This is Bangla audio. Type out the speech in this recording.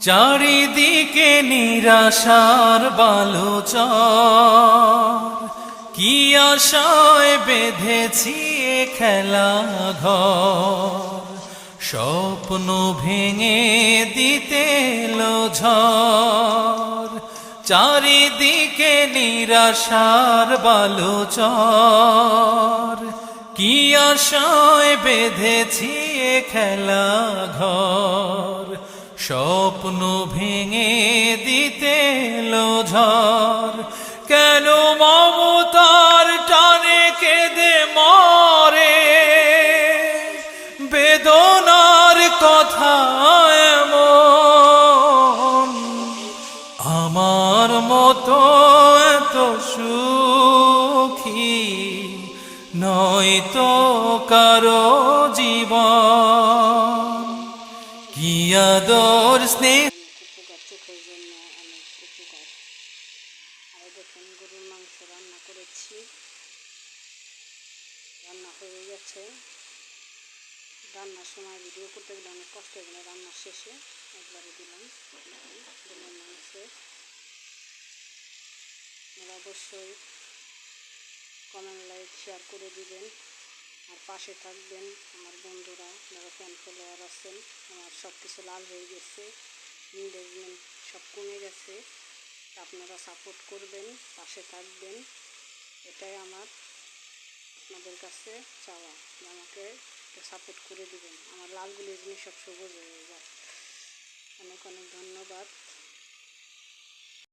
চারিদিকে নিরাশার বালুচর, কি আশায় বেঁধেছি এ খেলা ঘর। স্বপ্ন ভেঙে দিতে এলো ঝড়, চারিদিকে নিরাশার বালুচর, কি আশায় বেঁধেছি এ খেলা ঘর। স্বপ্ন ভেঙে দিতে এলো ঝড়, কেন মমতার টানে কেঁদে মরে, বেদনার কথা এমন। আমার মতো এত সুখী নয়তো কারো জীবন। কি আদর স্নেহ উপকার, চোখের জন্য অনেক উপকার। আর দেখুন গরুর মাংস রান্না করেছি, রান্না হয়ে গেছে। রান্নার সময় ভিডিও করতে গেলে অনেক কষ্ট হয়ে গেল, রান্নার শেষে একবারে দিলাম গরুর মাংস। আপনারা অবশ্যই কমেন্ট, লাইক, শেয়ার করে দিবেন আর পাশে থাকবেন। আমার বন্ধুরা যারা ফ্যান ফলোয়ার আছেন, আমার সব কিছু লাল হয়ে গেছে, এনগেজমেন্ট সব কমে গেছে। আপনারা সাপোর্ট করবেন, পাশে থাকবেন, এটাই আমার আপনাদের কাছে চাওয়া, যে আমাকে সাপোর্ট করে দিবেন। আমার লালগুলি জিনিস সব সবুজ হয়ে যায়। অনেক অনেক ধন্যবাদ।